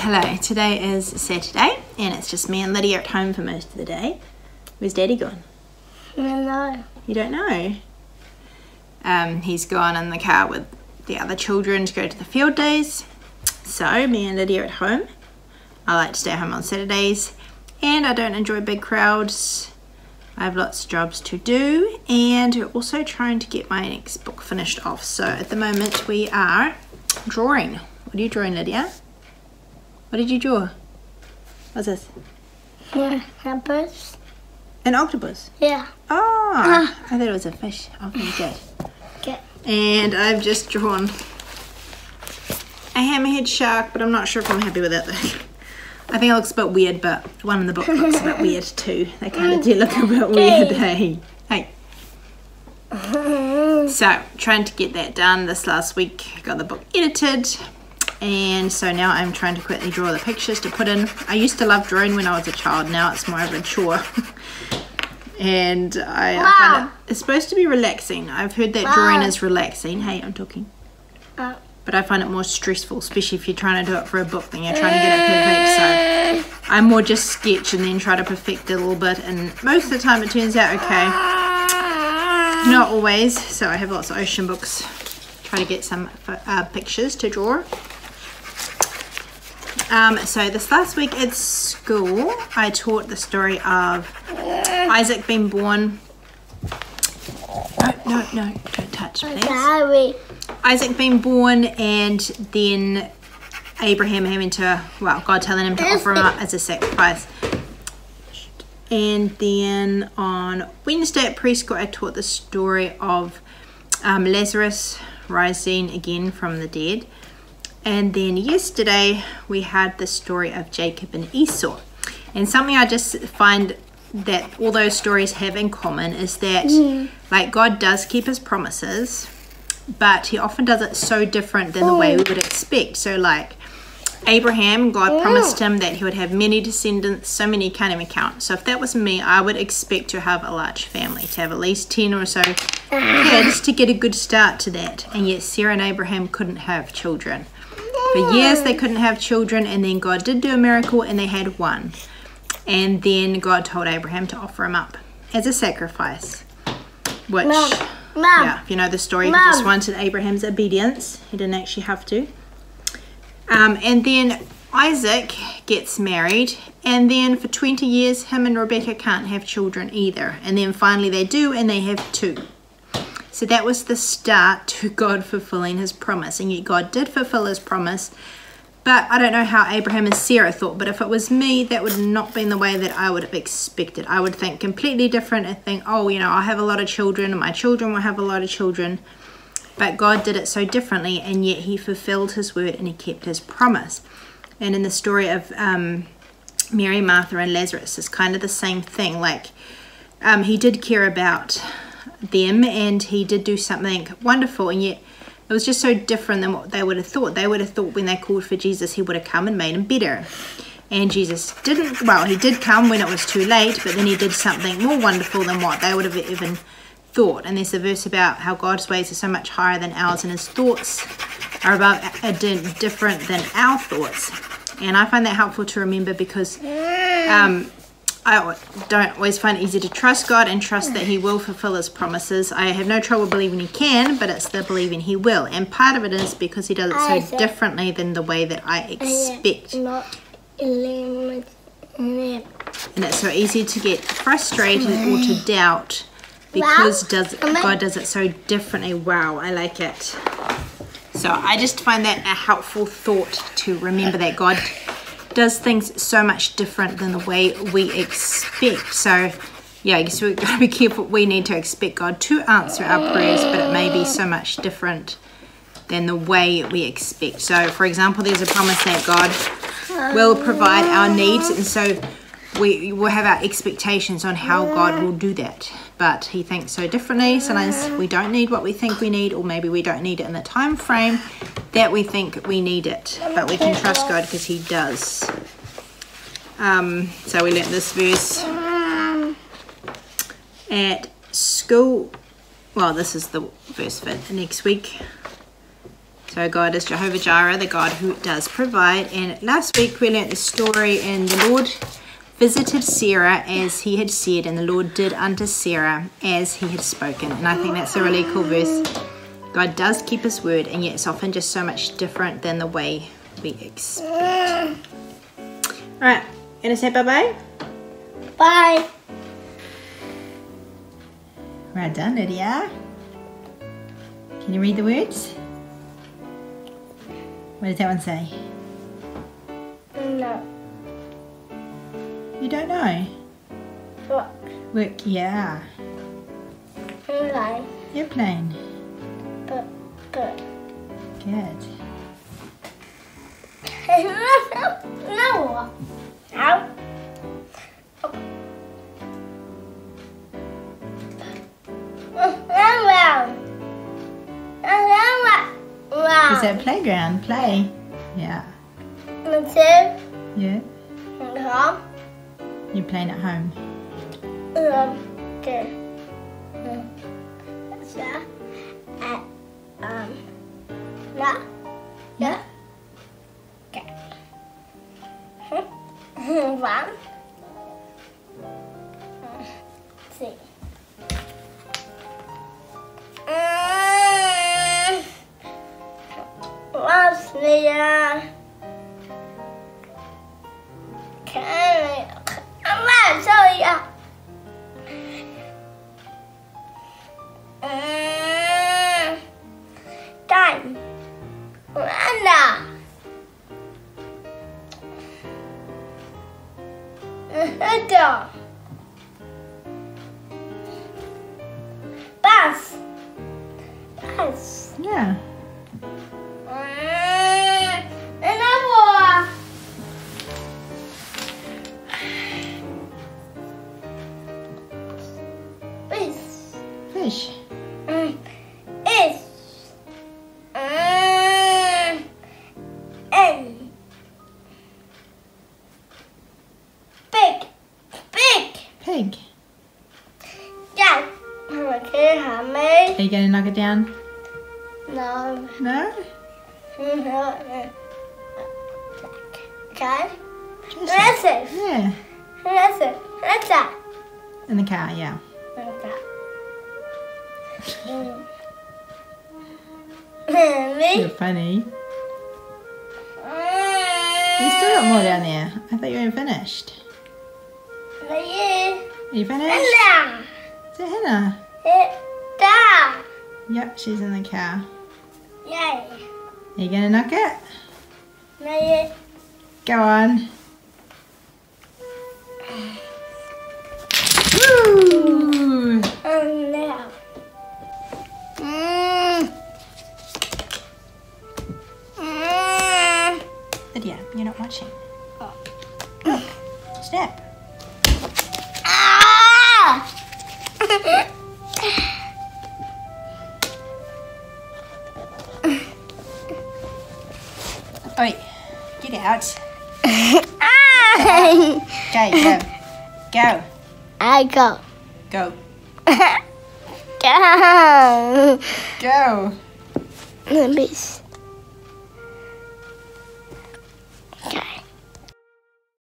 Hello, today is Saturday and it's just me and Lydia at home for most of the day. Where's Daddy gone? I don't know. You don't know? He's gone in the car with the other children to go to the field days. So me and Lydia at home. I like to stay home on Saturdays and I don't enjoy big crowds. I have lots of jobs to do and also trying to get my next book finished off. So at the moment we are drawing. What are you drawing, Lydia? What did you draw? What's this? Octopus. An octopus? Yeah. Oh, I thought it was a fish. Okay, good. Okay. And I've just drawn a hammerhead shark, but I'm not sure if I'm happy with it. I think it looks a bit weird, but the one in the book looks a bit weird too. They kind of do look a bit weird, hey? Hey. So, trying to get that done this last week. Got the book edited. And so now I'm trying to quickly draw the pictures to put in. I used to love drawing when I was a child. Now it's more of a chore. And I find it's supposed to be relaxing. I've heard that drawing is relaxing. Hey, I'm talking. But I find it more stressful, especially if you're trying to do it for a book, then you're trying to get it perfect. So I more just sketch and then try to perfect it a little bit. And most of the time it turns out okay. Not always. So I have lots of ocean books. Try to get some pictures to draw. So this last week at school, I taught the story of Isaac being born. No, don't touch, please. Sorry. Isaac being born and then Abraham having to, well, God telling him to offer him up as a sacrifice. And then on Wednesday at preschool, I taught the story of Lazarus rising again from the dead. And then yesterday we had the story of Jacob and Esau. And something I just find that all those stories have in common is that like God does keep his promises, but he often does it so different than the way we would expect. So like Abraham, God promised him that he would have many descendants, so many you can't even count. So if that was me, I would expect to have a large family, to have at least 10 or so kids to get a good start to that. And yet Sarah and Abraham couldn't have children. For years they couldn't have children, and then God did do a miracle and they had one. And then God told Abraham to offer him up as a sacrifice. Which, yeah, if you know the story, he just wanted Abraham's obedience. He didn't actually have to. And then Isaac gets married, and then for 20 years him and Rebecca can't have children either. And then finally they do, and they have 2. So that was the start to God fulfilling his promise. And yet God did fulfill his promise. But I don't know how Abraham and Sarah thought. But if it was me, that would not been the way that I would have expected. I would think completely different and think, oh, you know, I'll have a lot of children and my children will have a lot of children. But God did it so differently, and yet he fulfilled his word and he kept his promise. And in the story of Mary, Martha and Lazarus, it's kind of the same thing. Like he did care about them and he did do something wonderful, and yet it was just so different than what they would have thought. They would have thought when they called for Jesus he would have come and made him better, and Jesus didn't. Well, he did come when it was too late, but then he did something more wonderful than what they would have even thought. And there's a verse about how God's ways are so much higher than ours and his thoughts are about different than our thoughts. And I find that helpful to remember because I don't always find it easy to trust God and trust that he will fulfill his promises. I have no trouble believing he can, but it's the believing he will. And part of it is because he does it so differently than the way that I expect. And it's so easy to get frustrated or to doubt because God does it so differently. Wow, I like it. So I just find that a helpful thought to remember that God does things so much different than the way we expect. So yeah, I guess we've got to be careful. We need to expect God to answer our prayers, but it may be so much different than the way we expect. So for example, there's a promise that God will provide our needs, and so we will have our expectations on how God will do that. But he thinks so differently. Sometimes we don't need what we think we need, or maybe we don't need it in the time frame that we think we need it. But we can trust God because he does. So we learnt this verse at school. Well, this is the verse for next week. So God is Jehovah Jireh, the God who does provide. And last week we learnt the story, and the Lord visited Sarah as he had said, and the Lord did unto Sarah as he had spoken. And I think that's a really cool verse. God does keep his word, and yet it's often just so much different than the way we expect. Alright, gonna say bye-bye? Bye. Well done, Lydia. Can you read the words? What does that one say? No. You don't know? What? Work, yeah. Like. Airplane. But. Good. No. How? Is that playground? Play. Yeah. Yeah. You're playing at home. Okay. Yeah. Okay. One. See. What's the I'm not sorry. Time. Anna. Bus. Bus. Yeah. Another. Fish. Is. N. Big. Pig. Yeah. Okay, how many? Are you going to knock it down? No. No? Okay. That's it. Yeah. That's it. That's that. In the car, yeah. Me? You're funny. You still got more down there. I thought you were finished. Are you finished? Anna. Is it Hannah? Down. Yep, she's in the car. Yay. Are you going to knock it? Me. Go on. Woo! No. Lydia, you're not watching. Step. Ah! Oi, get out. Ah! Okay, go. Go. I go. Go. Down. Go. Let me. Okay.